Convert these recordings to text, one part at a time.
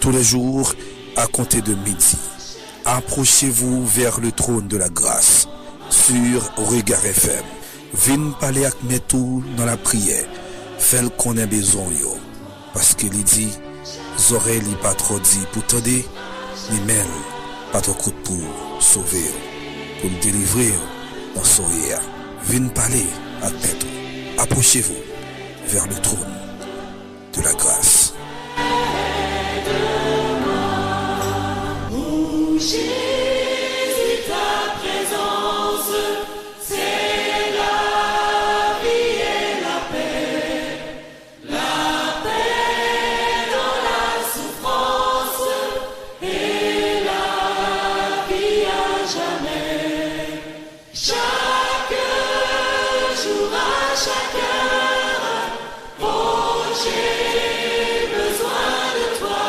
tous les jours à compter de midi. Approchez-vous vers le trône de la grâce sur Regard FM. Vin parler avec metou dans la prière. Fais qu'on ait besoin yo. Parce qu'il dit, oreilles li pas trop dit pour t'aider, ni mêle pas trop coup pour sauver, pour le délivrer dans son hier. Vin parler avec metou. Approchez-vous vers le trône de la grâce. Jésus, ta présence, c'est la vie et la paix dans la souffrance et la vie à jamais. Chaque jour à chaque heure, oh j'ai besoin de toi,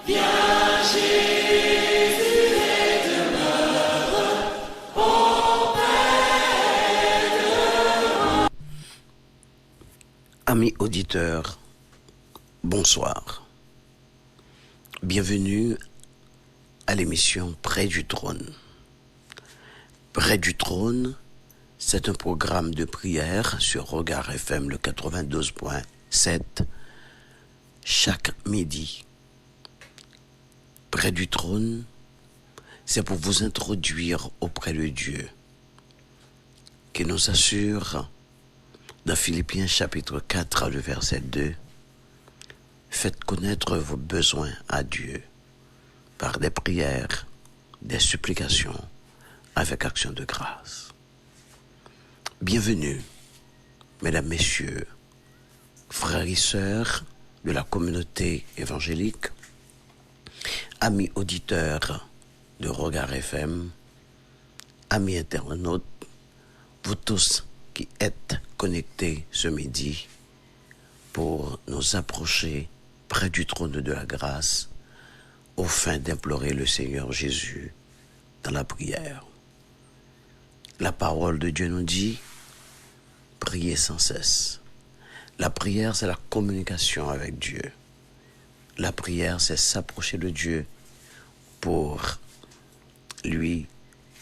viens Jésus. Amis auditeurs, bonsoir. Bienvenue à l'émission Près du trône. Près du trône, c'est un programme de prière sur Regard FM le 92.7 chaque midi. Près du trône, c'est pour vous introduire auprès de Dieu, qui nous assure dans Philippiens chapitre 4, le verset 2, faites connaître vos besoins à Dieu par des prières, des supplications, avec action de grâce. Bienvenue, mesdames, messieurs, frères et sœurs de la communauté évangélique, amis auditeurs de Regard FM, amis internautes, vous tous qui êtes connectés ce midi pour nous approcher près du trône de la grâce au fin d'implorer le Seigneur Jésus dans la prière. La parole de Dieu nous dit, priez sans cesse. La prière, c'est la communication avec Dieu. La prière, c'est s'approcher de Dieu pour lui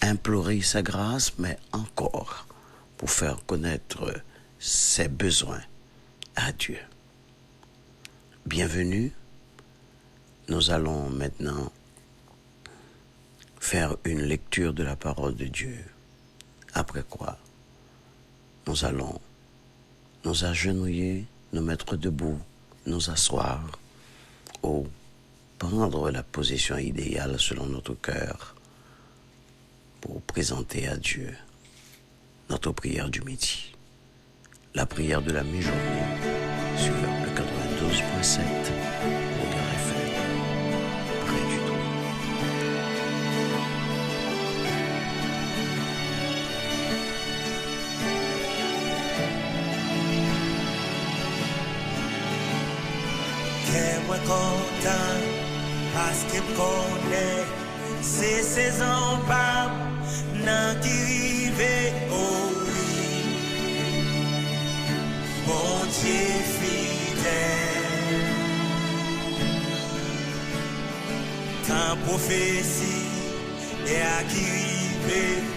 implorer sa grâce, mais encore pour faire connaître ses besoins à Dieu. Bienvenue. Nous allons maintenant faire une lecture de la parole de Dieu. Après quoi, nous allons nous agenouiller, nous mettre debout, nous asseoir ou prendre la position idéale selon notre cœur pour présenter à Dieu notre prière du midi, la prière de la mi-journée sur le 92.7 Regard FM, près du trône. Qu'est-moi content parce qu'il me connaît, c'est ses empâts nan qui rive, oh oui, mon Dieu fidèle. Quand prophétie est à qui rive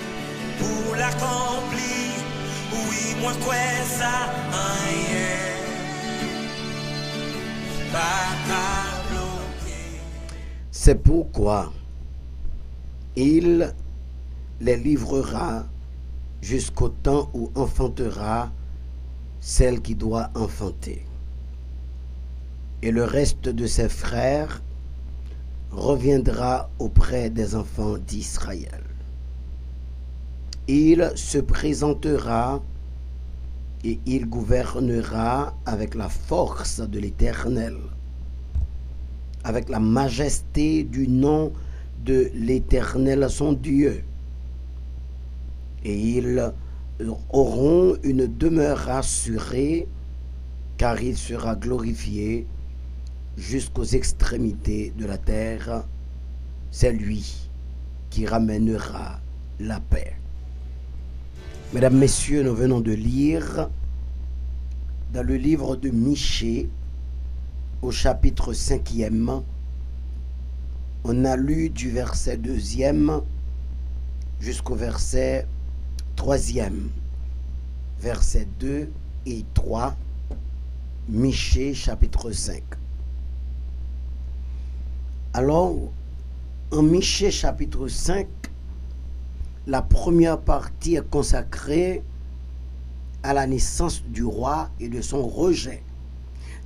pour l'accomplir, oui, moi quoi ça rien pas bloquer. C'est pourquoi il les livrera jusqu'au temps où enfantera celle qui doit enfanter. Et le reste de ses frères reviendra auprès des enfants d'Israël. Il se présentera et il gouvernera avec la force de l'Éternel, avec la majesté du nom de l'Éternel son Dieu. Et ils auront une demeure assurée, car il sera glorifié jusqu'aux extrémités de la terre. C'est lui qui ramènera la paix. Mesdames, Messieurs, nous venons de lire dans le livre de Michée, au chapitre 5e, on a lu du verset 2e jusqu'au verset 3e. Versets 2 et 3, Michée chapitre 5. Alors, en Michée chapitre 5, la première partie est consacrée à la naissance du roi et de son rejet.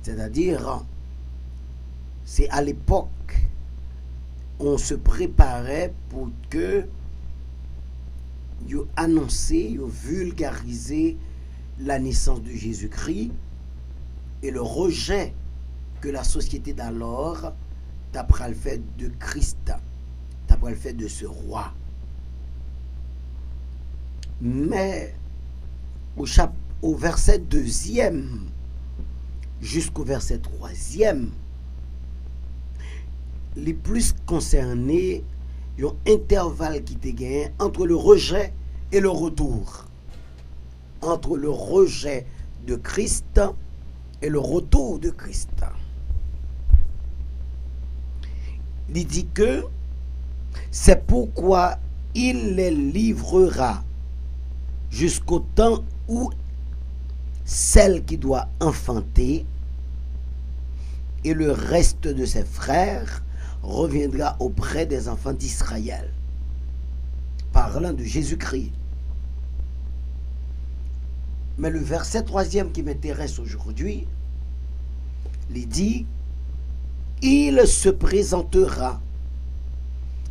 C'est-à-dire, c'est à l'époque on se préparait pour que vous annoncez, vous vulgarisez la naissance de Jésus-Christ et le rejet que la société d'alors d'après le fait de Christ, d'après le fait de ce roi. Mais au verset 2e jusqu'au verset 3e, les plus concernés, il y a un intervalle qui était gagné entre le rejet et le retour. Entre le rejet de Christ et le retour de Christ. Il dit que c'est pourquoi il les livrera jusqu'au temps où celle qui doit enfanter et le reste de ses frères reviendra auprès des enfants d'Israël. Parlant de Jésus-Christ. Mais le verset 3e qui m'intéresse aujourd'hui, il dit, il se présentera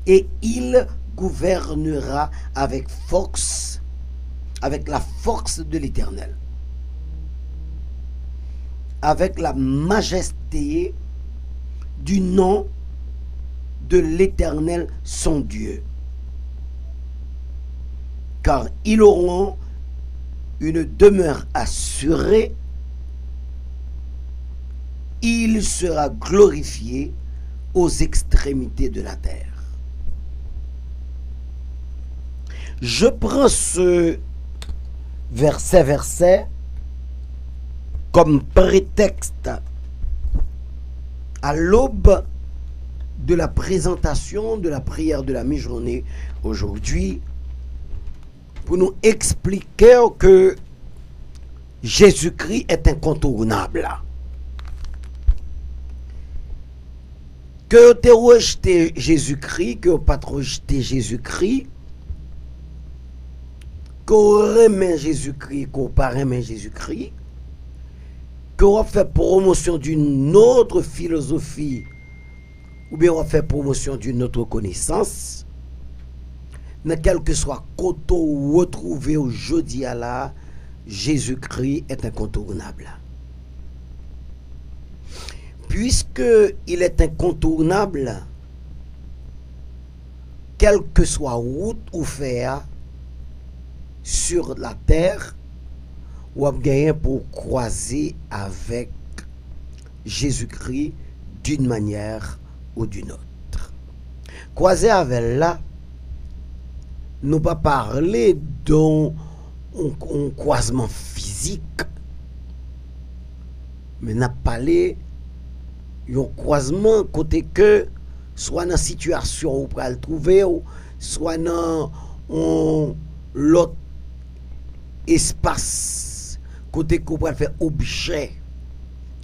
et il gouvernera avec force, avec la force de l'Éternel, avec la majesté du nom de l'Éternel son Dieu. Car ils auront une demeure assurée, il sera glorifié aux extrémités de la terre. Je prends ce verset comme prétexte à l'aube de la présentation de la prière de la mi-journée aujourd'hui pour nous expliquer que Jésus-Christ est incontournable. Que tu as rejeté Jésus-Christ, que tu n'as pas rejeté Jésus-Christ, que tu aimes Jésus-Christ, que tu n'as pas aimé Jésus-Christ, que tu as fait promotion d'une autre philosophie, ou bien on fait promotion d'une autre connaissance, mais quel que soit côté ou retrouvé aujourd'hui à là, Jésus-Christ est incontournable. Puisque il est incontournable, quelle que soit route ou faire sur la terre, ou a gagné pour croiser avec Jésus-Christ d'une manière ou d'une autre. Croiser avec là, nous pas parler d'un croisement physique, mais n'a parlé d'un croisement côté que soit dans la situation où on peut le trouver, ou soit dans l'autre espace côté qu'on peut faire objet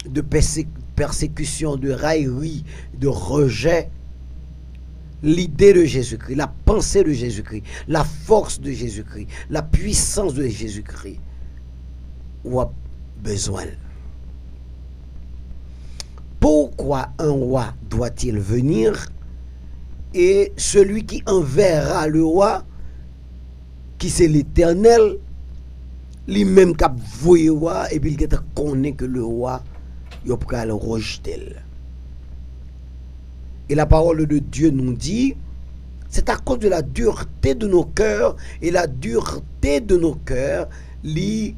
de persécution, de raillerie, de rejet. L'idée de Jésus-Christ, la pensée de Jésus-Christ, la force de Jésus-Christ, la puissance de Jésus-Christ, on a besoin. Pourquoi un roi doit-il venir? Et celui qui enverra le roi, qui c'est l'Éternel, lui-même qui a voué le roi, et puis il connaît que le roi, il peut le rejeter. Et la parole de Dieu nous dit, c'est à cause de la dureté de nos cœurs, et la dureté de nos cœurs liée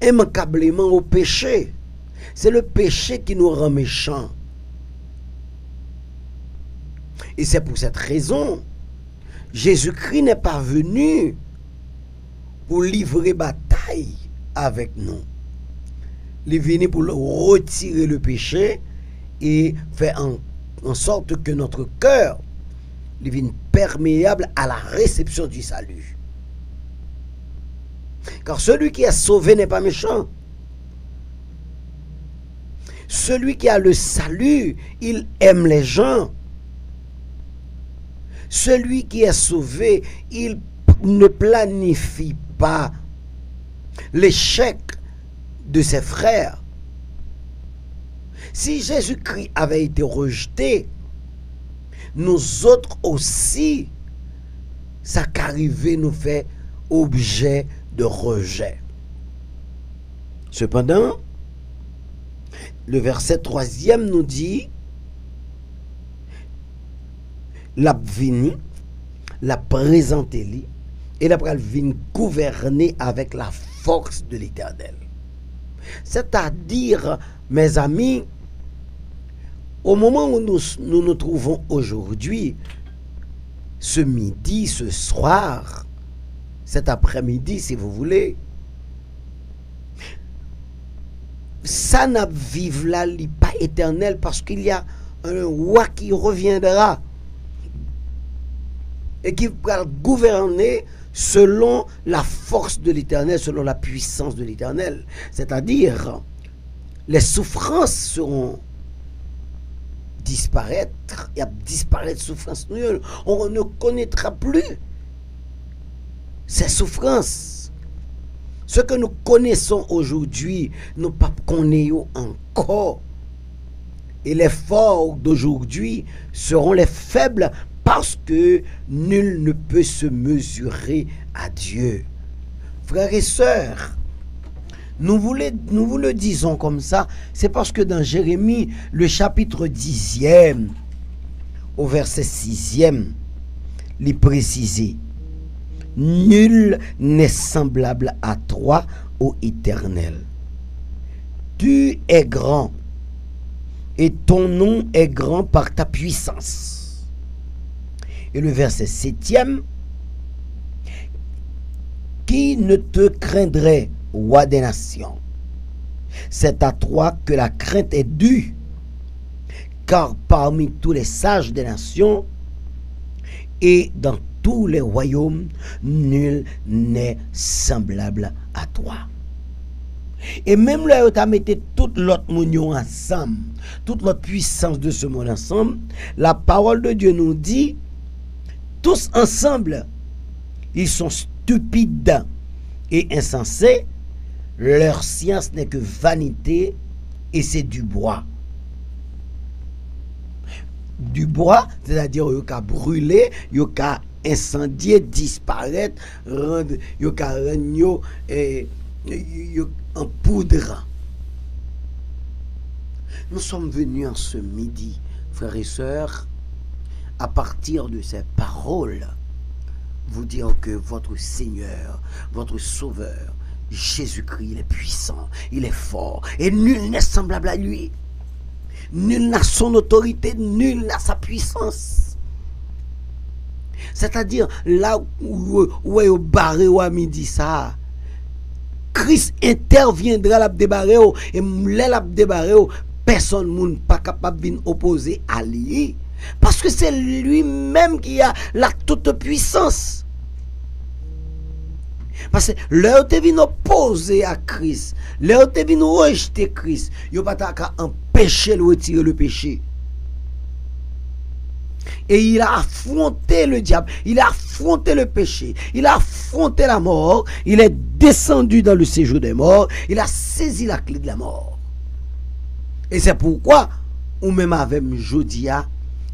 immanquablement au péché. C'est le péché qui nous rend méchants. Et c'est pour cette raison, Jésus-Christ n'est pas venu pour livrer bataille avec nous. il est venu pour retirer le péché et faire en sorte que notre cœur devienne perméable à la réception du salut. Car celui qui est sauvé n'est pas méchant. Celui qui a le salut, il aime les gens. Celui qui est sauvé, il ne planifie pas l'échec de ses frères. Si Jésus-Christ avait été rejeté, nous autres aussi, ça qu'arrivé nous fait objet de rejet. Cependant, le verset 3e nous dit, la vini, la présenter et la vini gouverner avec la force de l'Éternel. C'est-à-dire, mes amis, au moment où nous trouvons aujourd'hui, ce midi, ce soir, cet après-midi, si vous voulez, ça n'a vive là, pas éternel, parce qu'il y a un roi qui reviendra et qui va gouverner selon la force de l'Éternel, selon la puissance de l'Éternel. C'est-à-dire, les souffrances seront disparaître, il y a disparaître souffrance. On ne connaîtra plus ces souffrances. Ce que nous connaissons aujourd'hui, nous ne connaissons pas encore. Et les forts d'aujourd'hui seront les faibles parce que nul ne peut se mesurer à Dieu. Frères et sœurs, nous vous le disons comme ça, c'est parce que dans Jérémie, le chapitre 10e, au verset 6e, il est précisé: nul n'est semblable à toi, ô Éternel. Tu es grand, et ton nom est grand par ta puissance. Et le verset 7e, qui ne te craindrait, roi des nations? C'est à toi que la crainte est due, car parmi tous les sages des nations et dans tous les royaumes, nul n'est semblable à toi. Et même là où tu as mis toute l'autre monde ensemble, toute l'autre puissance de ce monde ensemble, la parole de Dieu nous dit, tous ensemble, ils sont stupides et insensés, leur science n'est que vanité et c'est du bois. Du bois, c'est-à-dire qu'il y a brûler, il y a incendier, disparaître, rendre, il y a rendre en poudre. Nous sommes venus en ce midi, frères et sœurs, à partir de ces paroles, vous dire que votre Seigneur, votre Sauveur, Jésus-Christ, il est puissant, il est fort, et nul n'est semblable à lui. Nul n'a son autorité, nul n'a sa puissance. C'est-à-dire, là où est au barré ou à midi ça, Christ interviendra la débarrer, et la débarrer, personne n'est pas capable de opposer à lui. Parce que c'est lui-même qui a la toute puissance. Parce que l'heure te vient opposer à Christ, l'heure te vient rejeter Christ, il n'y a pas qu'à empêcher de retirer le péché. Et il a affronté le diable, il a affronté le péché, il a affronté la mort, il est descendu dans le séjour des morts, il a saisi la clé de la mort. Et c'est pourquoi, ou même avec Jodia,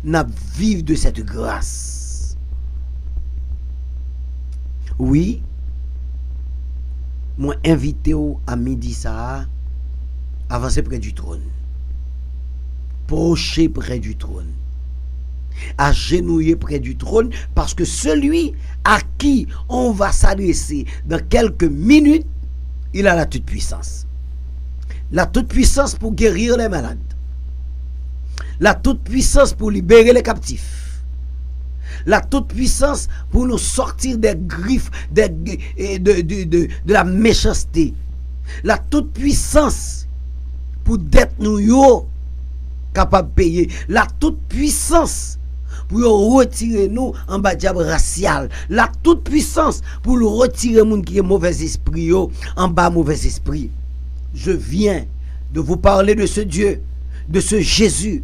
n'a vivre de cette grâce. Oui, moi invité à midi ça, avancer près du trône, procher près du trône, agenouiller près du trône, parce que celui à qui on va s'adresser dans quelques minutes, il a la toute puissance. La toute puissance pour guérir les malades. La toute puissance pour libérer les captifs. La toute puissance pour nous sortir des griffes de la méchanceté. La toute puissance pour dette nous yo capable payer. La toute puissance pour retirer nous en bas diable racial. La toute puissance pour le retirer moun qui est mauvais esprit yo en bas mauvais esprit. Je viens de vous parler de ce Dieu, de ce Jésus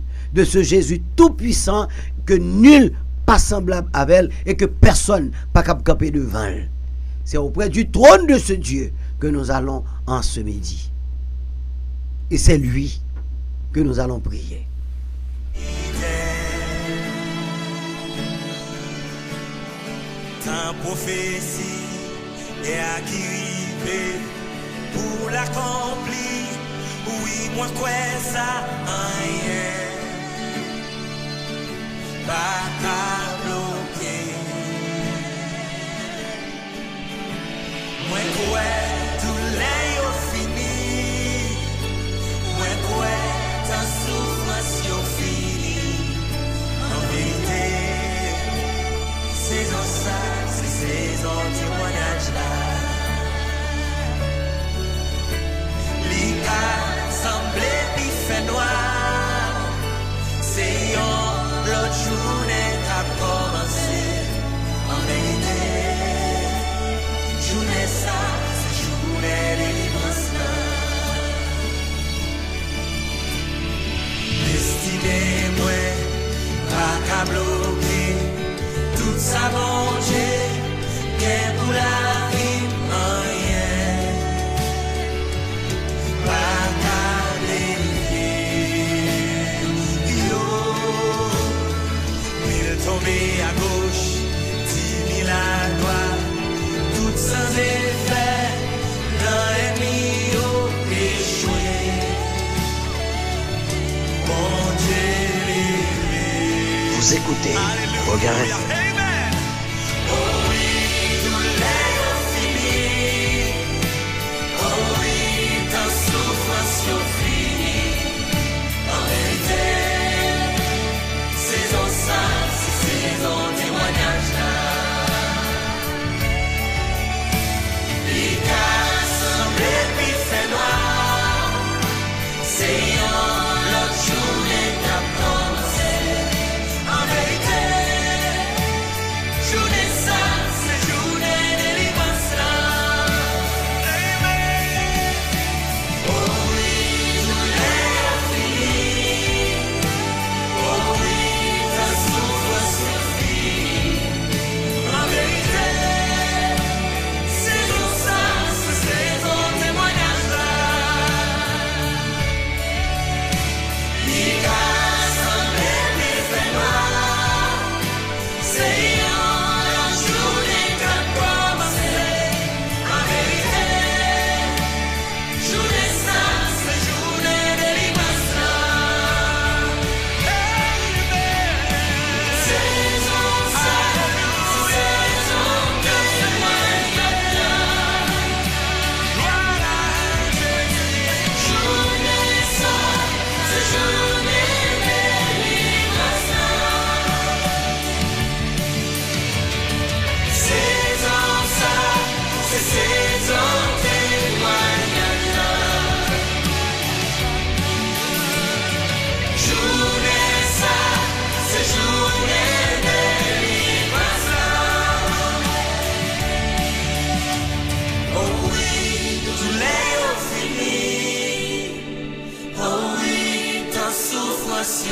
tout puissant que nul pas semblable avec elle et que personne pas capable de camper devant elle. C'est auprès du trône de ce Dieu que nous allons en ce midi. Et c'est lui que nous allons prier. Ta prophétie est à qui rive pour l'accomplir. Oui, moi quoi ça rien. Pas qu'à bloquer. Moi quoi tout l'est au fini. Moi quoi ta souffrance au fini. En vérité, saison ça, c'est saison témoignage là. L'Ica semblait puis fait noir. C'est l'autre journée qu'a commencé. En vérité, journée ça, c'est journée délivrance là. Destiné moi, pas qu'à bloquer. Tout ça bon Dieu, qu'est pour la vie, rien. Pas qu'à délier. Yo, 1000 tombés à gauche, 10 000 à droite. Tout sans effet, dans l'ennemi échoué. Bon Dieu, Vous écoutez Regard FM.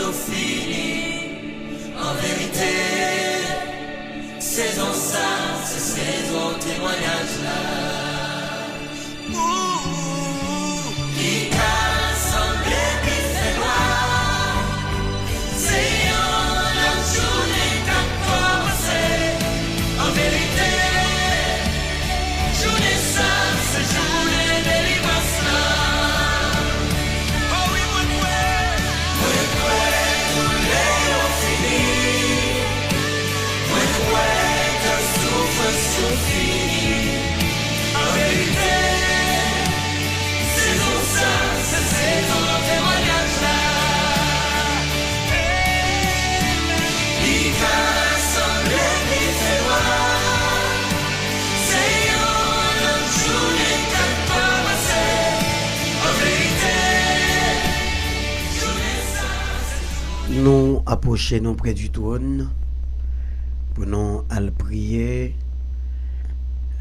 Au fini, en vérité, saison ça, c'est saison témoignage là. Qui a semblé puis fait noir, c'est la journée qu'a commencé. En vérité, journée ça, c'est journée délivrance là. Oh oui, en vérité, Nous approchons près du trône pour nous aller prier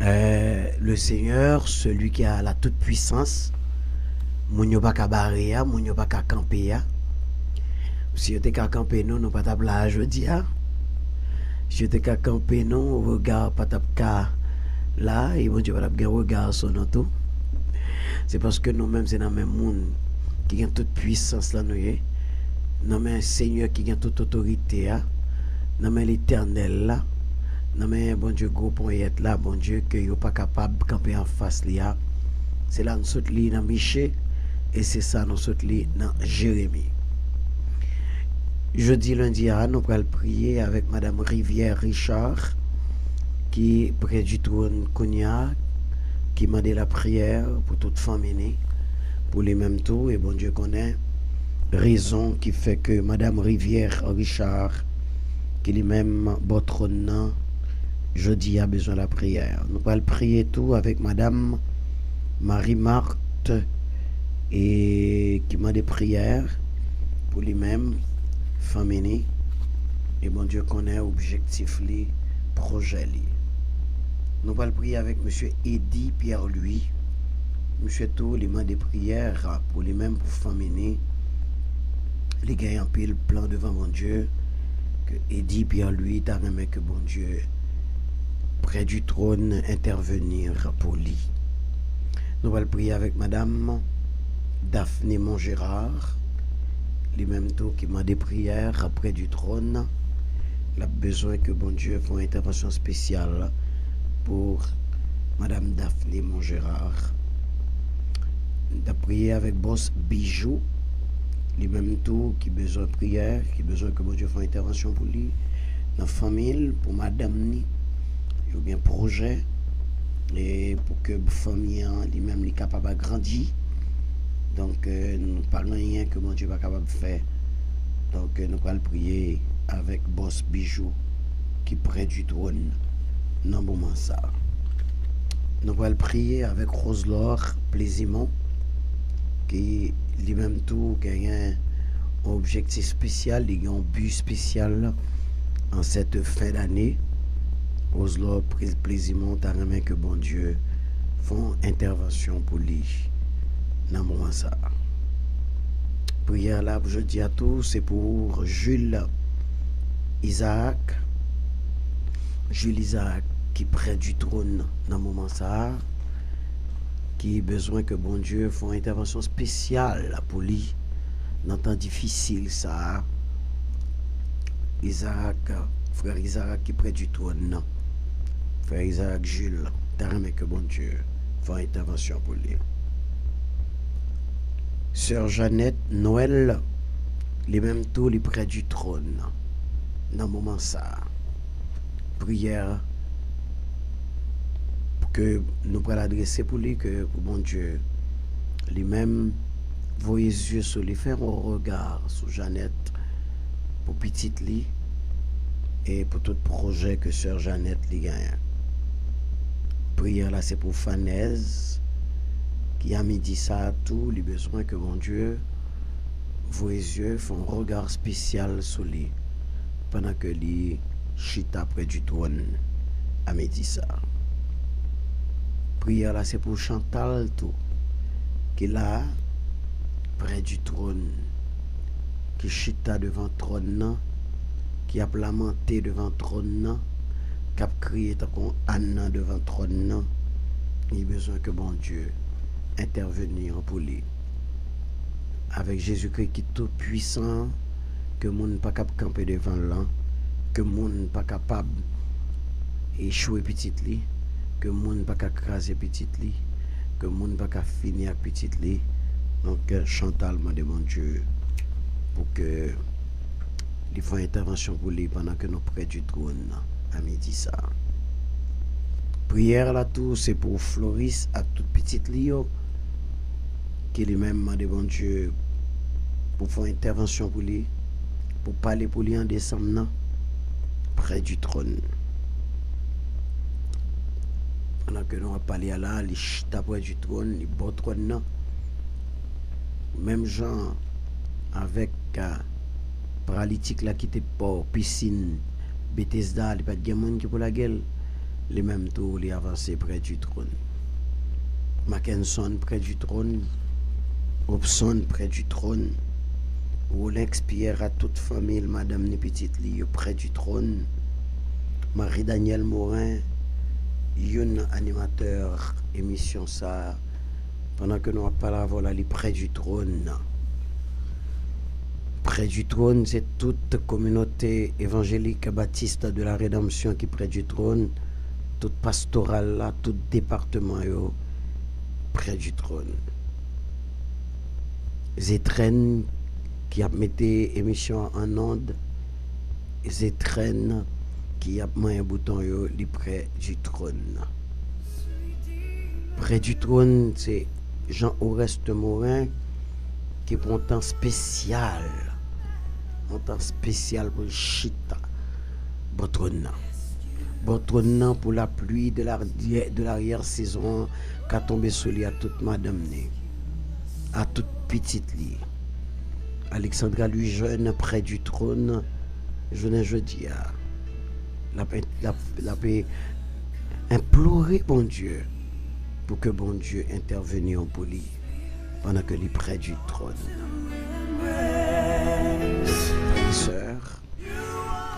le Seigneur, celui qui a la toute puissance. Moun yo pa ka barre ya, moun yo pa ka camper ya. Si yo te ka camper nous, nous pas tap la jodi ya. Si yo te ka camper nous, regard pas tap ka là, et bon Dieu va tap gen regard sur nous tout. C'est parce que nous-mêmes c'est dans même monde qui a toute puissance là nous y. Dans même Seigneur qui a toute autorité là. Dans même l'Éternel là. Dans même bon Dieu gros poète là, bon Dieu que yo pas capable de camper en face là. C'est là nous saute li dans Michée et c'est ça nous saute li dans Jérémie. Jeudi lundi nous allons prier avec madame Rivière Richard qui est près du trône Cognac qui m'a demandé la prière pour toute famille pour les mêmes tours et bon Dieu connaît raison qui fait que madame Rivière Richard qui lui-même votre nom jeudi a besoin de la prière. Nous allons prier tout avec madame Marie-Marthe et qui m'a des prières pour lui-même famille et bon Dieu connaît objectif li projet li. Nous allons prier avec monsieur Eddy Pierre-Louis. Monsieur tout les mains des prières pour lui-même pour famille. Les gars en pile plan devant mon Dieu que Eddy Pierre-Louis t'a remis que bon Dieu près du trône intervenir pour lui. Nous allons prier avec madame Daphné Montgérard, les mêmes taux qui m'a des prières près du trône. Il a besoin que bon Dieu fasse une intervention spéciale pour madame Daphné Montgérard. Nous allons prier avec boss Bijou, les mêmes taux qui besoin de prière, qui besoin que bon Dieu fasse une intervention pour lui, dans la famille, pour madame Ni, il y a bien projet. Et pour que la famille lui-même est capable de grandir. Donc, nous parlons rien que mon Dieu n'est pas capable de faire. Donc, nous allons prier avec Boss Bijou qui est près du trône. Non, moment ça. Nous allons prier avec Roselore Plaisimont qui lui-même tout gagne un objectif spécial, il a un but spécial en cette fin d'année. Roselore Plaisimont a remis que bon Dieu font intervention pour lui dans le moment ça. Prière là, je dis à tous, c'est pour Jules Isaac qui près du trône dans le moment ça, qui a besoin que bon Dieu font intervention spéciale pour lui dans le temps difficile ça. Frère Isaac qui près du trône. Frère Isaac Jules, t'as remis que bon Dieu fait intervention pour lui. Sœur Jeannette Noël, les mêmes taux, les près du trône. Dans le moment ça, prière pour que nous pourrons l'adresser pour lui, que pour bon Dieu, les mêmes voyez les yeux sur lui, faire un regard sur Jeannette pour petite lit et pour tout projet que Sœur Jeannette lui gagne. Prière là, c'est pour Fanaise qui a midi ça à tout, les besoins que mon Dieu, vos yeux font un regard spécial sur lui pendant que lui chita près du trône à midi ça. Prière là, c'est pour Chantal tout qui là près du trône, qui chita devant le trône, qui a lamenté devant le trône, qui a crié comme Anna devant le trône. Il a besoin que bon Dieu intervenir pour lui. Avec Jésus-Christ qui est tout puissant, que le monde n'est pas capable de camper devant l'an, que le monde n'est pas capable d'échouer petit lit, que le monde n'est pas capable de craser petit lit, que le monde n'est pas capable de finir avec petit lit. Donc Chantal m'a demandé Dieu pour que il faut intervention pour lui pendant que nous près du trône à midi ça. Prière là tout, c'est pour Floris à toute petite Lio qui lui-même m'a demandé Dieu pour faire intervention pour lui, pour parler pour lui en décembre près du trône. Pendant que nous avons parlé à là, les chita près du trône, les beaux trônes, même gens avec paralytique là qui était pas piscine Bethesda, il pas de monde qui pour la gueule, les mêmes tout les avancer près du trône. Mackenson près du trône, Robson près du trône, Rolex Pierre à toute famille, Madame les petites li près du trône, Marie-Daniel Morin, un animateur émission ça, pendant que nous parlons voilà li près du trône. Près du trône, c'est toute communauté évangélique baptiste de la rédemption qui est près du trône, toute pastorale là, tout département yo, près du trône. Zetren qui a mis émission en onde, Zetren qui a mis un bouton yo, li près du trône. Près du trône, c'est Jean-Oreste Morin qui prend un temps spécial. Un temps spécial pour Chita. Bon trône pour la pluie de l'arrière-saison qui a tombé sur lui à toute madame, à toute petite lit. Alexandra lui jeune près du trône, je ne dis la paix implorer bon Dieu pour que bon Dieu intervienne pour lui pendant que lui près du trône. Sœurs,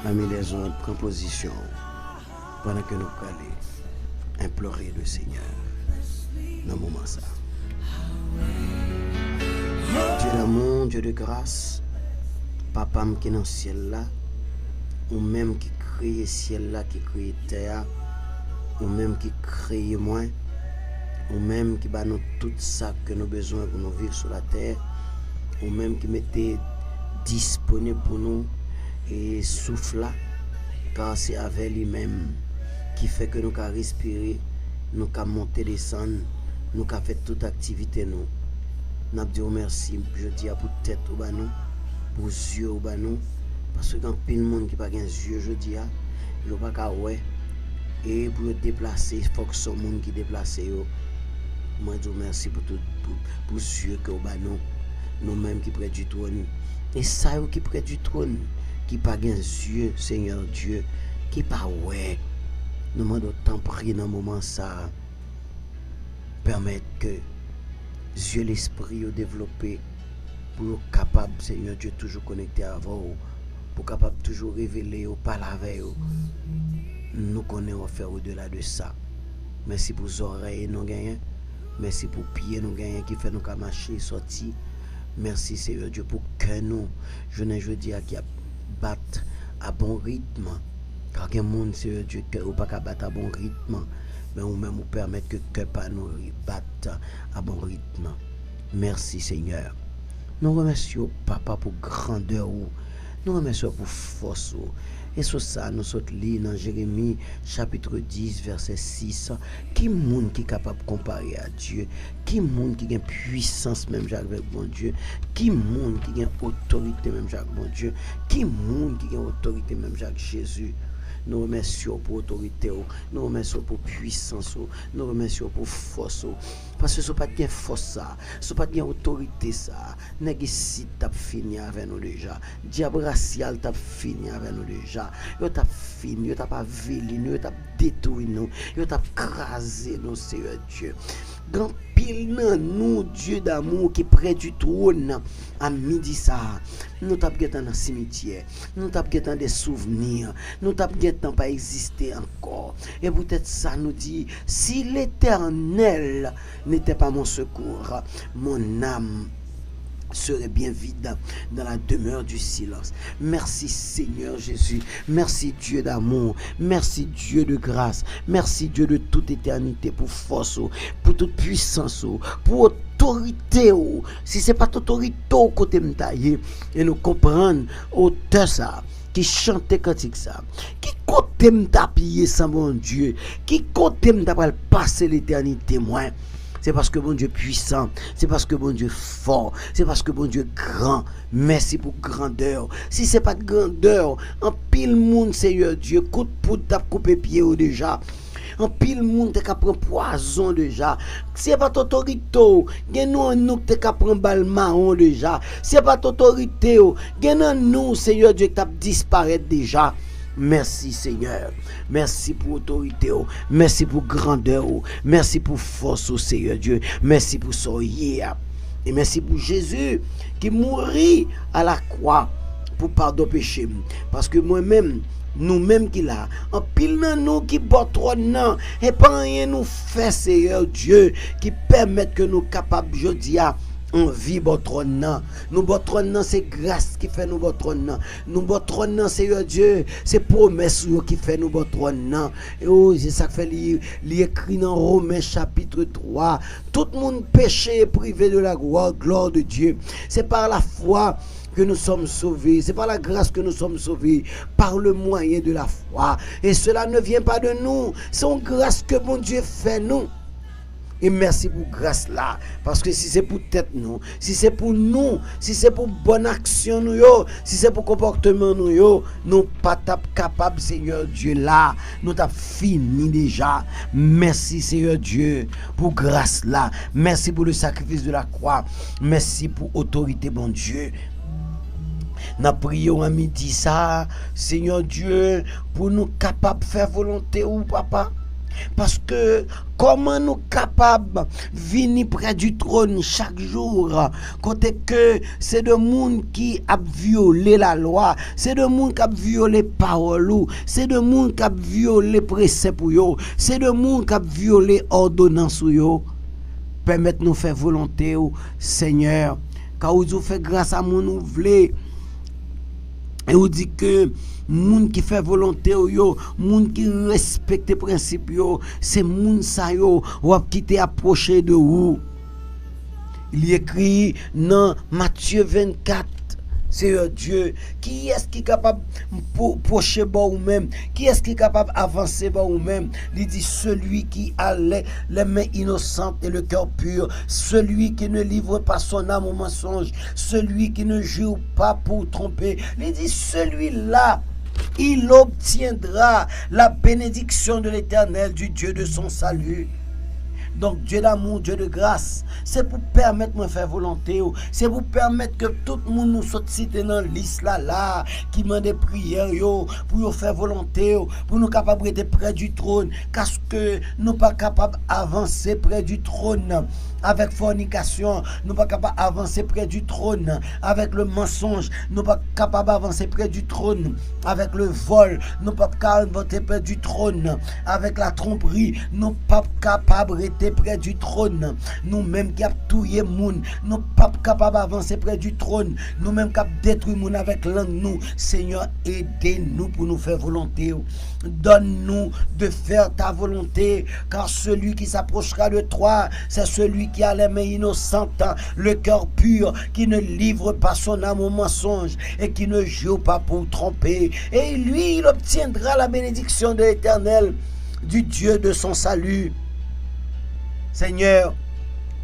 amis les autres, prends position pendant que nous allons implorer le Seigneur dans le moment ça. Dieu d'amour, Dieu de grâce, Papa qui est dans le ciel là, ou même qui crée le ciel là, qui crée la terre, ou même qui crée moi, ou même qui bat nous tout ça que nous avons besoin pour nous vivre sur la terre, ou même qui mettait disponible pour nous et souffle là, car c'est avec lui-même qui fait que nous pouvons respirer, nous pouvons monter, descendre, nous pouvons faire toute activité nous. Nous disons merci, je dis à pour tête ou bah nous, pour yeux ou bah nous, parce que quand plein de monde qui n'a pas de yeux, je dis à, il n'y a pas qu'à ouais, et pour déplacer, il faut que ce monde qui déplace, moi je dis merci pour tout, pour yeux que bah nous-mêmes qui près du trône. Et ça qui près du trône, qui pas gain yeux, Seigneur Dieu, qui pas ouais. Nous demandons tant prier dans le moment ça, permettre que yeux l'esprit au développer pour être capable, Seigneur Dieu, toujours connecté à vous, pour capable toujours révéler au parler avec vous. Nous connaissons faire au-delà de ça. Merci pour les oreilles nous gagnons, merci pour pieds nous gagnons qui fait nous marcher sortir. Merci Seigneur Dieu pour que nous, je ne dis à qui battre à bon rythme. Car il y a des gens, Seigneur Dieu, qui ne pas battre à bon rythme, mais ou même nous permettre que le cœur nous batte à bon rythme. Merci Seigneur. Nous remercions Papa pour grandeur, nous remercions pour force. Et sur ça, nous sommes lire dans Jérémie chapitre 10, verset 6. Qui monde qui est capable de comparer à Dieu? Qui monde qui a une puissance même avec bon Dieu? Qui monde qui a une autorité même avec bon Dieu? Qui monde qui a une autorité même avec Jésus? Nous remercions pour autorité, nous remercions pour puissance, nous remercions pour force. Parce que ce n'est pas de force, ça, ce n'est pas de autorité, ça. Négicide t'a fini avec nous déjà. Diable racial t'a fini avec nous déjà. Yo t'a fini, yo t'a pas vilé, yo t'a détruit nous, yo t'a crasé nous, Seigneur Dieu. Grand pile nan nous, Dieu d'amour qui près du trône, à midi ça, nous t'a dans le cimetière, nous t'a dans des souvenirs, nous t'a pas existé encore. Et peut-être ça nous dit, si l'Éternel n'était pas mon secours, mon âme serait bien vide dans la demeure du silence. Merci Seigneur Jésus, merci Dieu d'amour, merci Dieu de grâce, merci Dieu de toute éternité pour force, pour toute puissance, pour autorité. Si c'est pas toute autorité au côté de tailler et nous comprendre auteur ça qui chantait cantique ça, qui côté m'ta piller sans bon Dieu, qui côté m'ta passer l'éternité moi. C'est parce que bon Dieu puissant, c'est parce que bon Dieu fort, c'est parce que bon Dieu grand. Merci pour grandeur. Si c'est pas de grandeur, en pile monde Seigneur Dieu, coup de poudre t'a coupé pied ou déjà. En pile monde te ka prend poison déjà. C'est pas ton autorité, gen nous te ka prend balle marron déjà. C'est pas ton autorité, gen nous Seigneur Dieu qui t'a disparaître déjà. Merci Seigneur. Merci pour autorité. Merci pour grandeur. Merci pour force, Seigneur Dieu. Merci pour soyez. Et merci pour Jésus qui mourit à la croix pour pardon péché. Parce que moi-même, nous-mêmes qui là, en pile nous qui portons non, et pas rien nous fait, Seigneur Dieu, qui permet que nous capables, je dis, on vit votre nom. Nous votre nom, c'est grâce qui fait nous votre nom. Nous votre nom, Seigneur Dieu, c'est promesse qui fait nous votre nom. Et oh, c'est ça que fait l'écrit dans Romains chapitre 3. Tout le monde péché est privé de la gloire de Dieu. C'est par la foi que nous sommes sauvés. C'est par la grâce que nous sommes sauvés. Par le moyen de la foi. Et cela ne vient pas de nous. C'est une grâce que mon Dieu fait nous. Et merci pour grâce là. Parce que si c'est pour tête nous, si c'est pour nous, si c'est pour bonne action nous, si c'est pour comportement nous, nous pas capable, Seigneur Dieu là. Nous t'avons fini déjà. Merci Seigneur Dieu pour grâce là. Merci pour le sacrifice de la croix. Merci pour autorité, bon Dieu. Nous prions à midi ça, Seigneur Dieu, pour nous capables de faire volonté ou papa. Parce que comment nous capables venir près du trône chaque jour, côté que c'est de monde qui a violé la loi, c'est de monde qui a violé parole, c'est de monde qui a violé précepte, c'est de monde qui a violé ordonnance. Permettez-nous faire volonté, Seigneur, car vous faites grâce à mon ouvré. Et on dit que moun qui fait volonté yo, moun qui respecte principe yo, c'est moun sa yo ou a quitter approcher de vous. Il écrit dans Matthieu 24, Seigneur Dieu, qui est-ce qui est capable de procher ou même, qui est-ce qui est capable d'avancer ou même? Il dit celui qui a les mains innocentes et le cœur pur, celui qui ne livre pas son âme au mensonge, celui qui ne jure pas pour tromper. Il dit celui-là, il obtiendra la bénédiction de l'Éternel, du Dieu de son salut. Donc Dieu d'amour, Dieu de grâce, c'est pour permettre de faire volonté, c'est pour permettre que tout le monde nous soit cité dans la liste là, qui m'a des prières, pour faire volonté, pour nous capables d'être près du trône, parce que nous pas capables d'avancer près du trône avec fornication, nous pas capables d'avancer près du trône avec le mensonge, nous pas capables d'avancer près du trône avec le vol, nous pas capables d'avancer près du trône avec la tromperie, nous pas capables d'être près du trône, nous-mêmes qui avons tué moun, nous pas capables d'avancer près du trône, nous-mêmes qui avons détruit moun avec langue nous. Seigneur, aidez-nous pour nous faire volonté. Donne-nous de faire ta volonté, car celui qui s'approchera de toi, c'est celui qui a les mains innocentes, le cœur pur, qui ne livre pas son âme au mensonge et qui ne jure pas pour tromper. Et lui, il obtiendra la bénédiction de l'Éternel, du Dieu de son salut. Seigneur,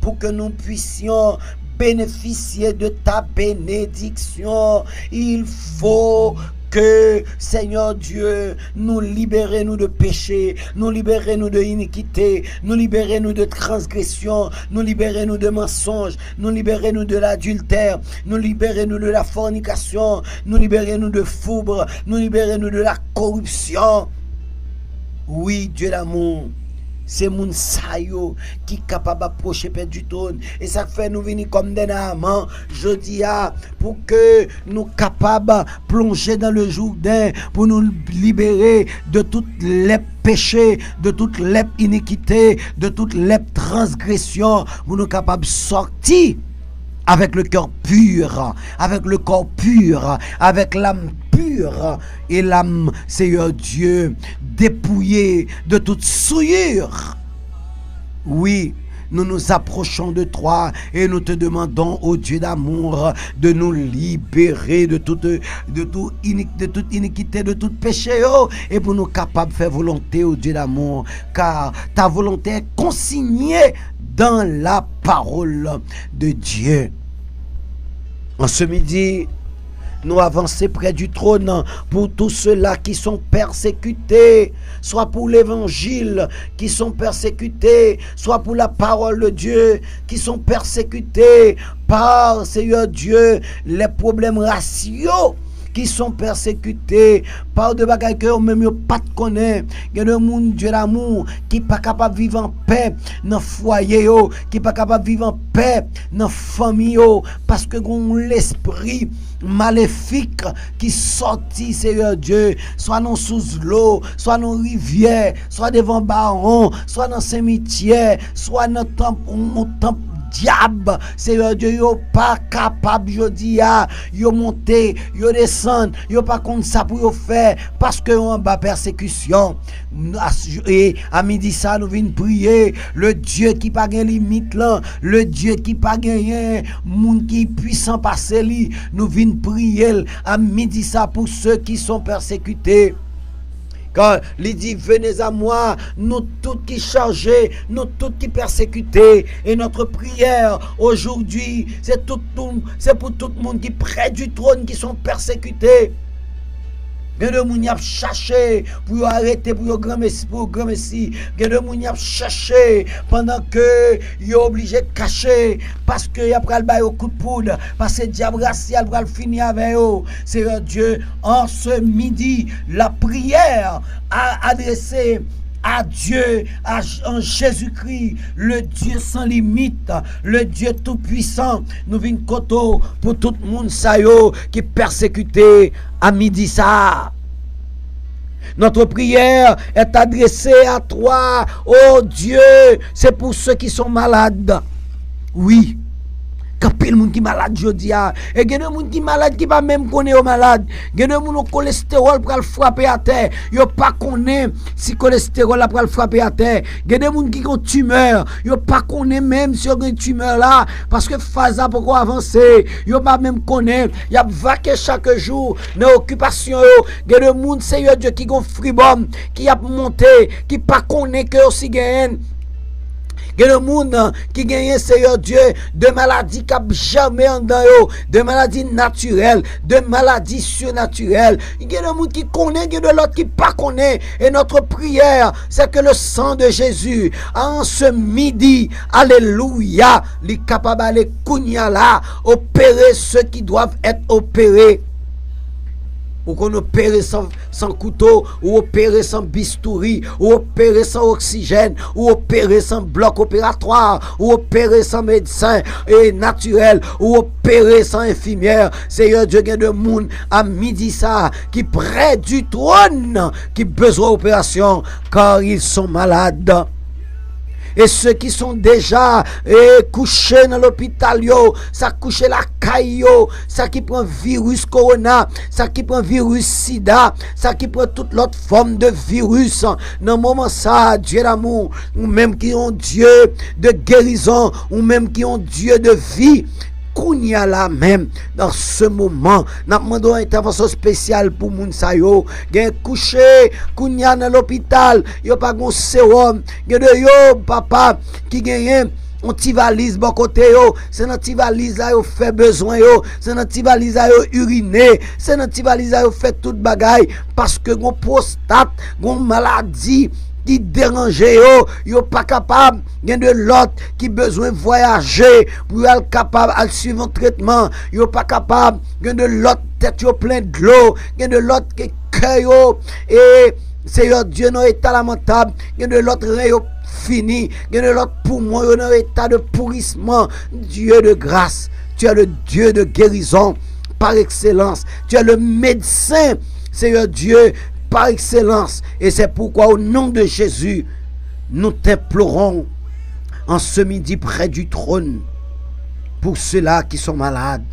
pour que nous puissions bénéficier de ta bénédiction, il faut que, Seigneur Dieu, nous libérez-nous de péché, nous libérez-nous de iniquité, nous libérez-nous de transgression, nous libérez-nous de mensonges, nous libérez-nous de l'adultère, nous libérez-nous de la fornication, nous libérez-nous de fourbe, nous libérez-nous de la corruption. Oui, Dieu d'amour, c'est moun sayo qui est capable d'approcher près du trône. Et ça fait nous venir comme des amants. Je dis pour que nous capables de plonger dans le Jourdain, pour nous libérer de toutes les péchés, de toutes les iniquités, de toutes les transgressions, pour nous capables de sortir avec le cœur pur, avec le corps pur, avec l'âme pure et l'âme, Seigneur Dieu, dépouillée de toute souillure. Oui, nous nous approchons de toi et nous te demandons, ô Dieu d'amour, de nous libérer de toute iniquité, de tout péché, et pour nous capables de faire volonté, ô Dieu d'amour, car ta volonté est consignée dans la parole de Dieu. En ce midi, nous avancer près du trône pour tous ceux-là qui sont persécutés, soit pour l'évangile, qui sont persécutés, soit pour la parole de Dieu, qui sont persécutés par, Seigneur Dieu, les problèmes raciaux, qui sont persécutés par des bagages que même yo pas de connaît. Il y a des monde Dieu d'amour qui pas capable vivre en paix dans foyer yo, qui pas capable vivre en paix dans famille yo parce que gon l'esprit maléfique qui sorti, Seigneur Dieu, soit dans sous l'eau, soit dans rivière, soit devant baron, soit dans cimetière, soit dans temple diable, Seigneur Dieu, yo pas capable, je dis, yo monter, yo descendre, yo pas contre ça pour yo faire, parce que on bas persécution. Et à midi ça, nous venons prier, le Dieu qui pas gain limite là, le Dieu qui pas gain monde qui puissant passer li, nous venons prier à midi ça pour ceux qui sont persécutés. Quand il dit, venez à moi, nous tous qui chargés, nous tous qui persécutés. Et notre prière aujourd'hui, c'est pour tout le monde qui près du trône, qui sont persécutés. Il y a des gens qui ont cherché pour arrêter, pour grand messie. Il y a des gens qui ont cherché pendant que ils sont obligés de cacher. Parce que y a pris le coup de poudre. Parce que le diable racial va finir avec eux. Seigneur Dieu, en ce midi, la prière a adressé à Dieu, en Jésus-Christ, le Dieu sans limite, le Dieu tout-puissant. Nous venons koto pour tout le monde qui est persécuté à midi ça. Notre prière est adressée à toi, oh Dieu. C'est pour ceux qui sont malades. Oui. Quand il y a des gens qui sont malades, je dis, et il y a des gens qui sont malades qui ne même pas connaître malade. Il y a des gens qui ont le cholestérol pour le frapper à terre. Ils ne pas connaître si le cholestérol pour le frapper à terre. Il y a des gens qui ont une tumeur. Ils ne pas connaître même si une tumeur là. Parce que phase a pourquoi avancer. Ils ne pas même connaître. Il y a vaqué chaque jour dans l'occupation. Il y a des gens, Seigneur Dieu, qui ont fribom, qui a monté, qui ne pas connaître que aussi gagne. Il y a des gens qui gagnent, Seigneur Dieu, de maladies qui n'ont jamais en dedans, de maladies naturelles, de maladies surnaturelles. Il y a des gens qui connaissent, il y a de l'autre qui ne connaissent pas. Et notre prière, c'est que le sang de Jésus, en ce midi, alléluia, est capable d'aller opérer ceux qui doivent être opérés. Ou qu'on opère sans couteau, ou opérer sans bistouri, ou opérer sans oxygène, ou opérer sans bloc opératoire, ou opérer sans médecin et naturel, ou opérer sans infirmière. Seigneur Dieu, il y a des gens à midi ça, qui près du trône, qui besoin d'opération, car ils sont malades. Et ceux qui sont déjà couchés dans l'hôpital, ça couché la caille, ça qui prend virus corona, ça qui prend virus sida, ça qui prend toute l'autre forme de virus. Dans le moment ça, Dieu d'amour, ou même qui ont Dieu de guérison, ou même qui ont Dieu de vie. Kounya là même dans ce moment n'a demandé une intervention spéciale pour moun sa yo gen couché kounya dans l'hôpital yo pas gon sérum gen de yo papa qui gagne on ti valise bon côté yo c'est dans ti valise là yo fait besoin yo c'est dans ti valise là yo uriner c'est dans ti valise là yo fait toute bagaille parce que gon prostate gon maladie qui dérange yo pas capable, il y a de l'autre qui besoin de voyager pour être capable de suivre un traitement, yo pas capable, il y a de l'autre tête yo plein de l'eau, il y a de l'autre qui cœur et Seigneur Dieu dans état lamentable, il y a de l'autre rein fini, il y a de l'autre poumon dans état de pourrissement. Dieu de grâce, tu es le Dieu de guérison par excellence, tu es le médecin, Seigneur Dieu, par excellence. Et c'est pourquoi au nom de Jésus, nous t'implorons en ce midi près du trône pour ceux-là qui sont malades.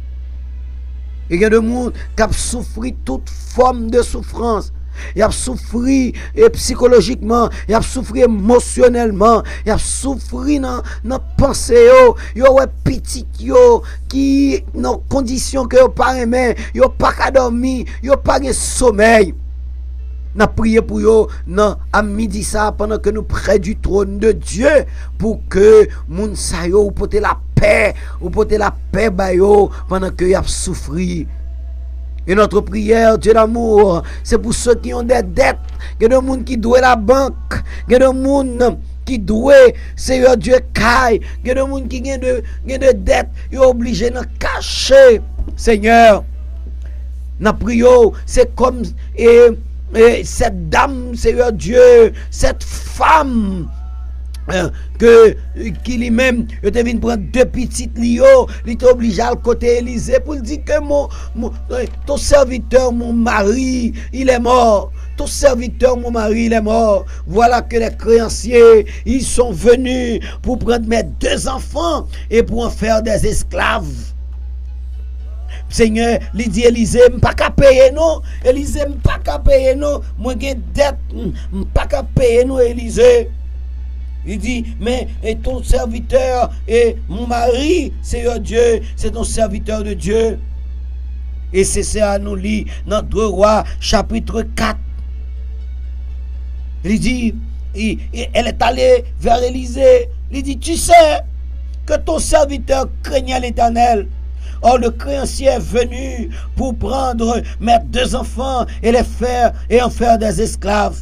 Et il y a des gens qui ont souffert toute forme de souffrance. Il a souffert psychologiquement, il a souffert émotionnellement, il a souffert dans la pensée, il a petit qui dans conditions que pas aimé, il pas qu'à dormir, il pas de sommeil. N'a prié pour eux à midi ça pendant que nous près du trône de Dieu pour que moun sa yo ou porter la paix ba yo pendant que y a souffri. Et notre prière, Dieu d'amour, c'est pour ceux qui ont des dettes, que de monde qui doit la banque, que de monde qui doit, Seigneur Dieu, caille, que de monde qui ont de dettes, ils sont obligés de cacher, Seigneur. Nous prions, c'est comme cette dame, Seigneur Dieu, cette femme, qui lui-même il te vient prendre deux petites lio, il est obligé à côté Élysée pour dire que ton serviteur, mon mari, il est mort. Ton serviteur, mon mari, il est mort. Voilà que les créanciers, ils sont venus pour prendre mes deux enfants et pour en faire des esclaves. Seigneur, il dit Élysée, je ne peux pas payer non. Élysée, je ne peux pas payer non. Moi, j'ai une dette, je ne peux pas payer non, Élysée. Il dit, mais et ton serviteur et mon mari, Seigneur Dieu, c'est ton serviteur de Dieu. Et c'est ça, nous lit dans 2 Rois, chapitre 4. Il dit, elle est allée vers Élysée. Il dit, tu sais que ton serviteur craignait l'Éternel. Or, le créancier est venu pour prendre mes deux enfants et les faire et en faire des esclaves.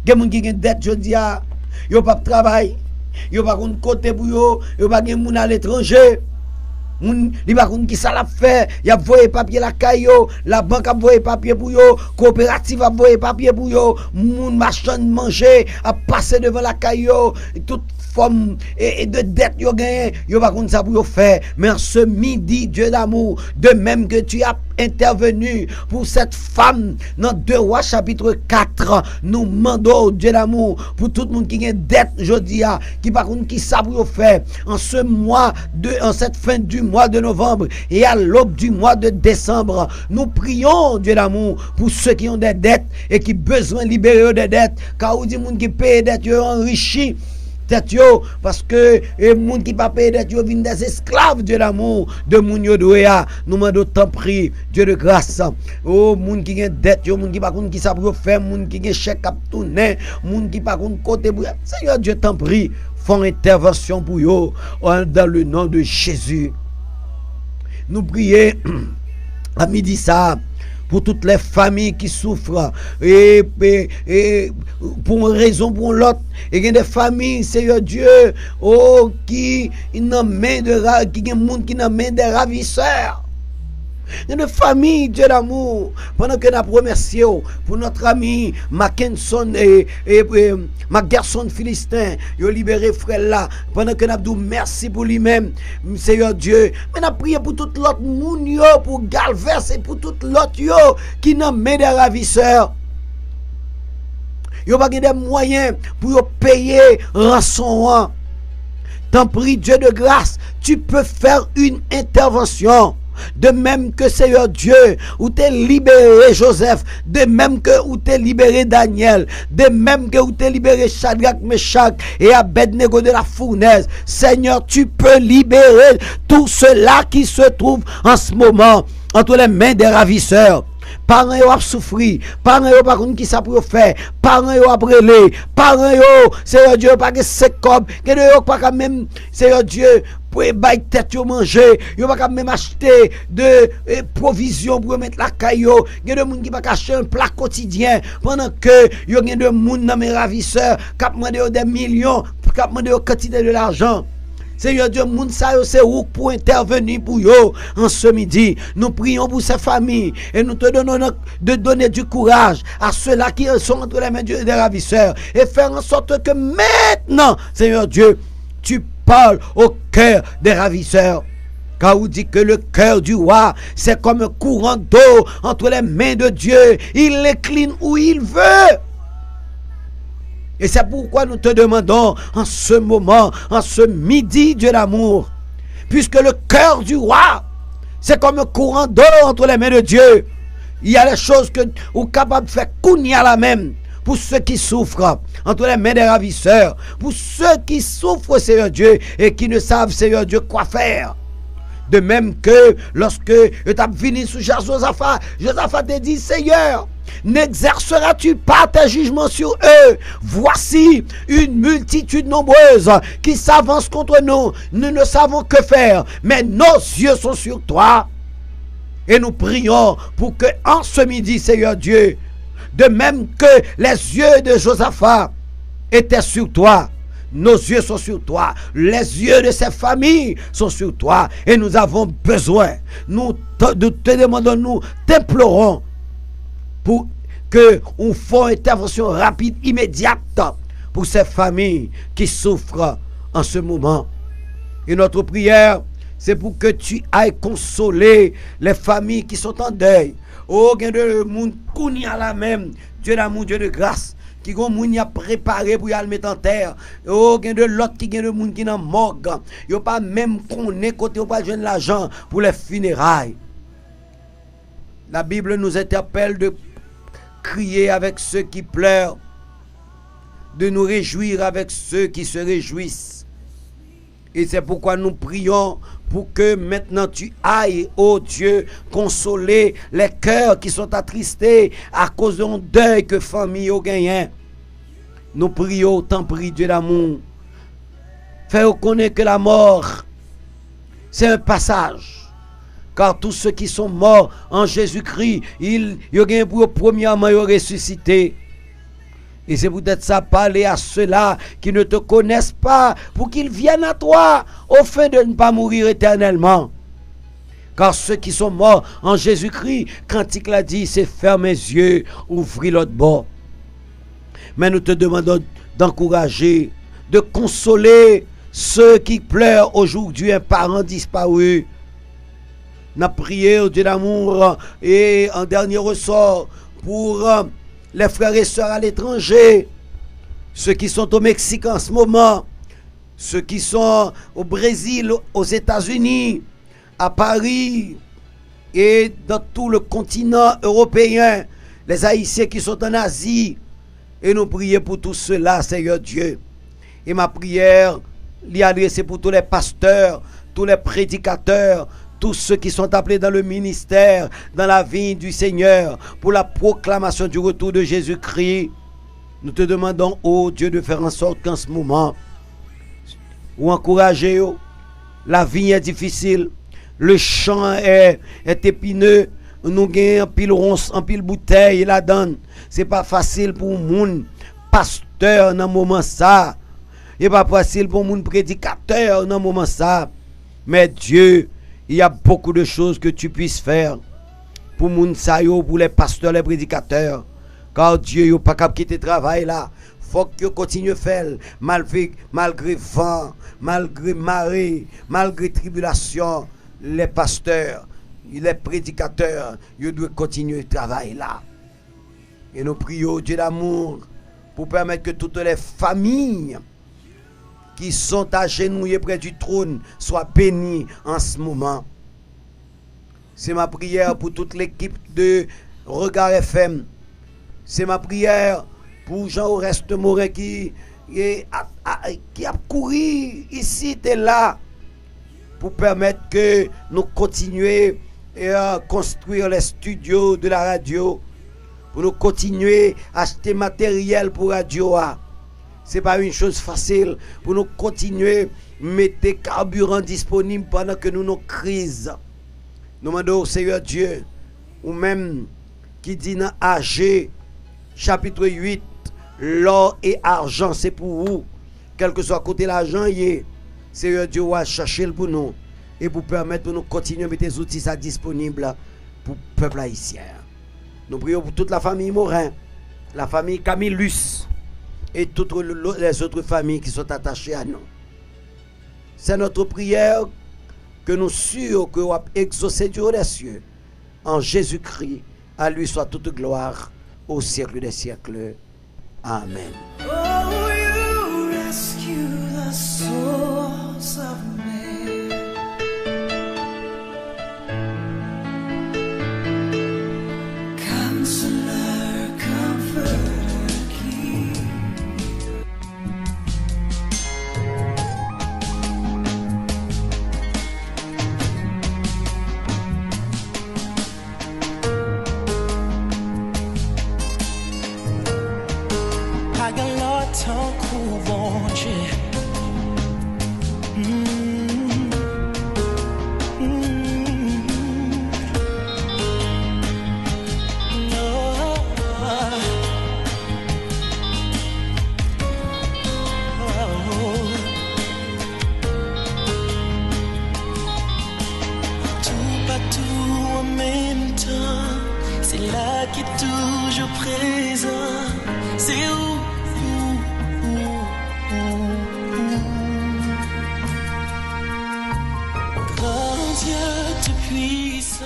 Il y a des gens qui ont des dettes, je dis, ils n'ont pas de travail, ils n'ont pas de côté pour eux, ils n'ont pas de gens à l'étranger. Ils n'ont pas de qui ça l'a fait, ils ont envoyé papier la caillou, la banque a envoyé papier pour eux, coopérative a envoyé papier pour eux, les marchands manger, a passé devant la caillou, toute forme et de dette yo gagné, yo pas comme ça pour faire. Mais en ce midi, Dieu d'amour, de même que tu as intervenu pour cette femme dans 2 Rois chapitre 4, nous demandons Dieu d'amour pour tout le monde qui a dette aujourd'hui, qui par contre qui ça pour faire en ce mois en cette fin du mois de novembre et à l'aube du mois de décembre. Nous prions Dieu d'amour pour ceux qui ont des dettes et qui ont besoin de libérer des dettes, car on dit monde qui paye des dettes enrichi tête yo, parce que les gens qui pas payer dette yo viennent des esclaves, Dieu d'amour, de moun yo doya. Nous demandons tant prie, Dieu de grâce. Oh, moun qui ont dette yo, moun qui pas contre qui ça pour faire, moun qui ont chèque cap tourner, moun qui pas contre côté pour Seigneur Dieu tant prie, font intervention pour yo dans le nom de Jésus. Nous prions à midi ça pour toutes les familles qui souffrent et pour une raison pour l'autre, et il y a des familles, Seigneur Dieu, oh, qui n'ont main de qui ont monde qui n'ont main des ravisseurs. Il y a des familles, Dieu d'amour, pendant que nous remercions pour notre ami Mackinson et Macgerson Philistin, il a libéré frère là, pendant que nous disons merci pour lui-même, Seigneur Dieu. Mais nous prions pour tout l'autre monde, pour Galvez et pour tout l'autre qui n'ont main des ravisseurs. Il n'y a pas de moyens pour payer rançon. Tant prie, Dieu de grâce, tu peux faire une intervention. De même que Seigneur Dieu, où t'es libéré Joseph, de même que où t'es libéré Daniel, de même que où t'es libéré Shadrach, Meshach et Abednego de la fournaise. Seigneur, tu peux libérer tout cela qui se trouve en ce moment entre les mains des ravisseurs. Parents yo a souffri, parents yo pas contre qui ça pour faire, parents yo a brûlé, parents yo, Seigneur Dieu, pas que c'est comme, que yo pas quand même, Seigneur Dieu, pour bailler tête yo manger, yo pas quand même acheter de provisions pour mettre la caillou, que de monde qui pas acheter un plat quotidien pendant que yo gen de monde dans mes ravisseurs, qui demandé des millions, qui demandé quantité de l'argent. Seigneur Dieu, moun sa yo c'est où pour intervenir pour yo en ce midi. Nous prions pour ces familles et nous te donnons de donner du courage à ceux-là qui sont entre les mains des ravisseurs et faire en sorte que maintenant, Seigneur Dieu, tu parles au cœur des ravisseurs. Car on dit que le cœur du roi, c'est comme un courant d'eau entre les mains de Dieu. Il l'incline où il veut. Et c'est pourquoi nous te demandons en ce moment, en ce midi, Dieu d'amour, puisque le cœur du roi, c'est comme un courant d'eau entre les mains de Dieu. Il y a des choses que vous êtes capable de faire kounia la même pour ceux qui souffrent entre les mains des ravisseurs, pour ceux qui souffrent, Seigneur Dieu, et qui ne savent, Seigneur Dieu, quoi faire. De même que lorsque tu as venu sous Josaphat, Josaphat te dit, Seigneur, n'exerceras-tu pas tes jugements sur eux? Voici une multitude nombreuse qui s'avance contre nous. Nous ne savons que faire, mais nos yeux sont sur toi. Et nous prions pour que en ce midi, Seigneur Dieu, de même que les yeux de Josaphat étaient sur toi, nos yeux sont sur toi, les yeux de ces familles sont sur toi, et nous avons besoin, nous te demandons, nous t'implorons pour que nous fassions une intervention rapide, immédiate pour ces familles qui souffrent en ce moment. Et notre prière, c'est pour que tu ailles consoler les familles qui sont en deuil. Oh, il y a de monde qui a la même, Dieu d'amour, Dieu de grâce, qui a préparé pour y aller mettre en terre. Oh, il y a de l'autre qui a de monde qui est en morgue. Il n'y a pas même qu'on est côté, il n'y a pas de l'argent pour les funérailles. La Bible nous interpelle de crier avec ceux qui pleurent, de nous réjouir avec ceux qui se réjouissent. Et c'est pourquoi nous prions pour que maintenant tu ailles, ô Dieu, consoler les cœurs qui sont attristés à cause d'un deuil que famille a gagné. Nous prions, t'en prie, Dieu d'amour. Fais reconnaître que la mort, c'est un passage. Car tous ceux qui sont morts en Jésus-Christ, ils ont gagné pour premièrement ressuscité. Et c'est peut-être ça, parler à ceux-là qui ne te connaissent pas, pour qu'ils viennent à toi, au fin de ne pas mourir éternellement. Car ceux qui sont morts en Jésus-Christ, Cantique l'a dit, c'est fermer les yeux, ouvrir l'autre bord. Mais nous te demandons d'encourager, de consoler ceux qui pleurent aujourd'hui un parent disparu. Nous prions, Dieu d'amour, et en dernier ressort, pour les frères et sœurs à l'étranger, ceux qui sont au Mexique en ce moment, ceux qui sont au Brésil, aux États-Unis, à Paris et dans tout le continent européen, les Haïtiens qui sont en Asie. Et nous prions pour tout cela, Seigneur Dieu. Et ma prière, l'y adresser pour tous les pasteurs, tous les prédicateurs, tous ceux qui sont appelés dans le ministère, dans la vie du Seigneur, pour la proclamation du retour de Jésus-Christ. Nous te demandons, ô Dieu, de faire en sorte qu'en ce moment, ou encourager, la vie est difficile, le champ est épineux, nous gagnons en pile ronce, en pile bouteille, et la donne. C'est pas facile pour moun pasteur dans moment ça. C'est pas facile pour moun prédicateur dans moment ça. Mais Dieu, il y a beaucoup de choses que tu puisses faire pour moun sa yo, pour les pasteurs, les prédicateurs. Car Dieu n'a pas capable quitter le travail là. Faut que continue à faire malgré vent, malgré marée, malgré tribulation. Les pasteurs, les prédicateurs, ils doivent continuer le travail là. Et nous prions Dieu d'amour pour permettre que toutes les familles qui sont agenouillées près du trône soient bénies en ce moment. C'est ma prière pour toute l'équipe de Regard FM. C'est ma prière pour Jean-Oreste Morin qui a couru ici et là pour permettre que nous continuions à construire les studios de la radio, pour nous continuer à acheter matériel pour radio. Ce n'est pas une chose facile pour nous continuer à mettre carburant disponible pendant que nous nos crises. Nous demandons au Seigneur Dieu, ou même qui dit dans AG, chapitre 8, l'or et argent, c'est pour vous. Quel que soit côté l'argent, Seigneur Dieu va chercher pour nous et pour permettre de nous continuer à mettre des outils disponibles pour le peuple haïtien. Nous prions pour toute la famille Morin, la famille Camillus et toutes les autres familles qui sont attachées à nous. C'est notre prière que nous sûrs que nous avons exaucé du haut des cieux. En Jésus-Christ, à lui soit toute gloire au siècle des siècles. Amen. Oh, you rescue the souls of men. Counselor, comforter, keeper. Tant qu'on venge. là qui est toujours présent. C'est où? Grand Dieu tout-puissant.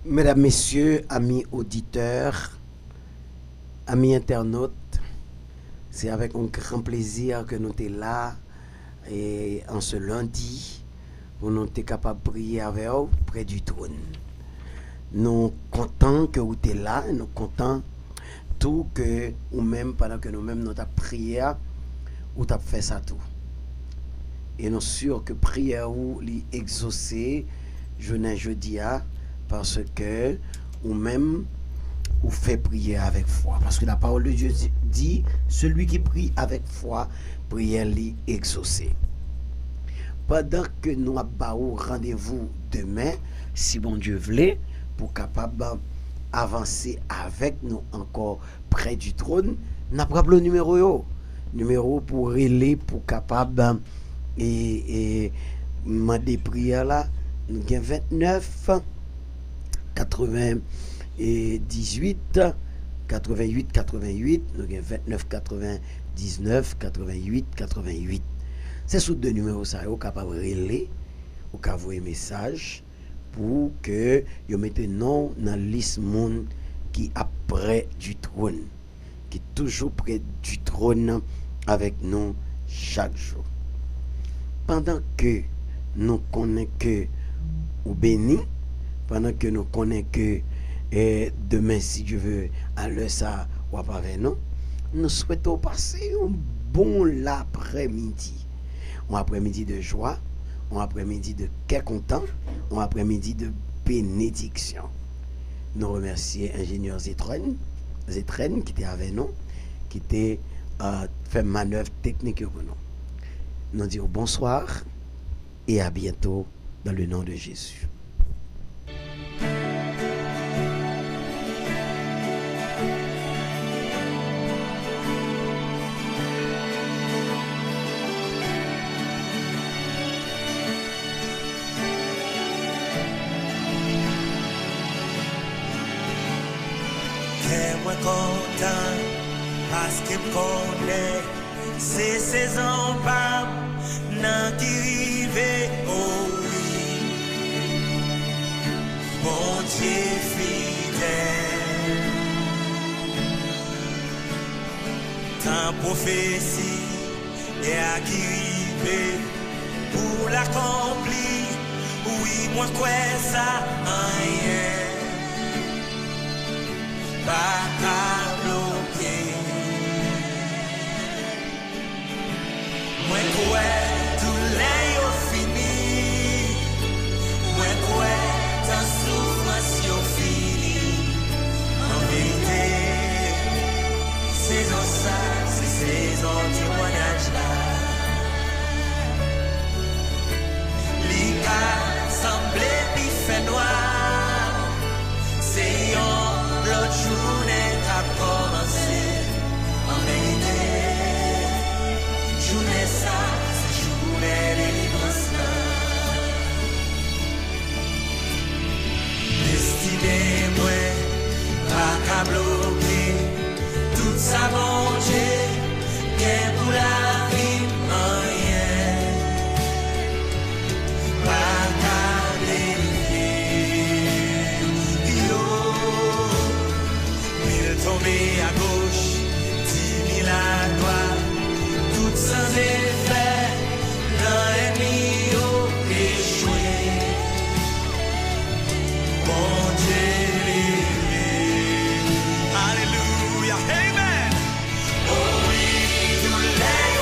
Mesdames, Messieurs, amis auditeurs, amis internautes, c'est avec un grand plaisir que nous sommes là et en ce lundi pour nous sommes capables de prier avec vous près du trône. Nous contents que vous êtes là, nous contents tout que ou même pendant que nous-mêmes nous avons prié, ou avons fait ça tout. Et nous sommes sûrs que prière ou li exaucée jeudi parce que ou même ou fait prier avec foi. Parce que la parole de Dieu dit, celui qui prie avec foi, prière li exaucée. Pendant que nous avons rendez-vous demain, si bon Dieu voulait, pour capable avancer avec nous encore près du trône, nous avons le numéro pour relayer, pour capable et demander prière là, nous avons 29 98 88 88, nous avons 29 99 88 88. C'est sous deux numéros ça, vous capable de relayer, vous capable envoyer message pour que vous mettez nom dans la liste monde qui est près du trône, qui est toujours près du trône avec nous chaque jour. Pendant que nous connaissons que ou béni, pendant que nous connaissons que demain, si Dieu veut, à l'heure ça, ou pas avec nous, nous souhaitons passer un bon après-midi. Un après-midi de joie, un après-midi de quel content, un après-midi de bénédiction. Nous remercions l'ingénieur Zetren qui était avec nous, qui était fait manœuvre technique pour nous. Nous disons bonsoir et à bientôt dans le nom de Jésus. Moi content parce que me connaît c'est saison pas nan qui rive oh oui bon Dieu fidèle tant prophétie et à qui rive pour l'accomplir oui moi quoi ça rien pas à bloquer. Moi quoi tout l'air fini. Moi quoi ta souffrance yo fini. En vérité, saison ça, c'est saison témoignage là. L'ika semblé puis fait noir. C'est l'autre journée a commencé en vérité. Journée ça, c'est journée de délivrance. Destinée, moi, pas qu'à bloquer tout ça, mon Dieu, qu'est pour la vie, rien. Pas qu'à délivrer. Tomber à gauche, 10 000 à droite, tout sans effet, dans l'ennemi échoué. Bon Dieu, alléluia, amen. Oh oui, tout l'air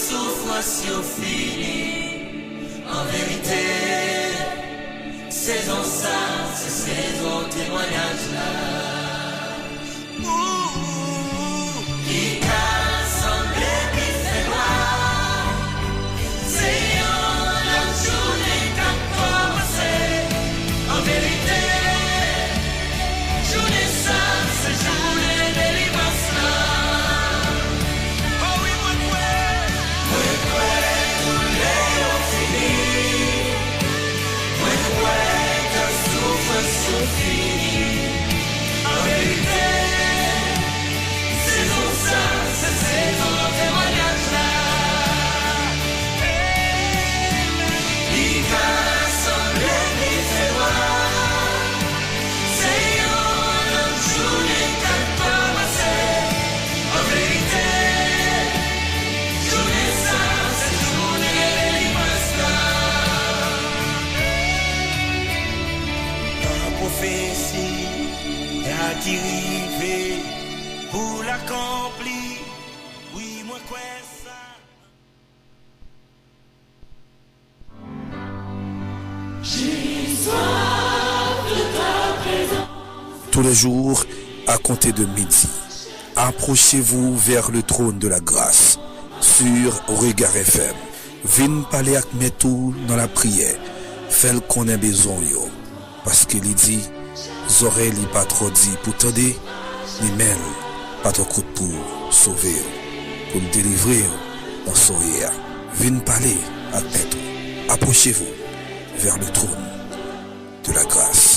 souffrance yo fini. En vérité, saison ça, c'est saison témoignage là. Qui t'a semblé qui fait noir, c'est la journée qu'a commencé. En vérité, journée ça, c'est journée délivrance là. Oh oui, moi tous les jours finis. Moi que souffre sous fini. En vérité, saison ça, c'est saison témoignage là. Il va sembler qu'il fait noir, c'est une journée qu'a commencé. En vérité, journée ça, c'est journée délivrance là. La prophétie est arrivée pour l'accomplir. Oui, moi quoi ça. Tous les jours, à compter de midi, approchez-vous vers le trône de la grâce sur Regard FM. Vin parler avec metou dans la prière. Fais qu'on ait besoin yo. Parce qu'il dit, oreilles li pas trop dit pour t'aider, ni même pas trop coup pour sauver, pour le délivrer dans son hier. Vin parler avec metou. Approchez-vous vers le trône de la grâce.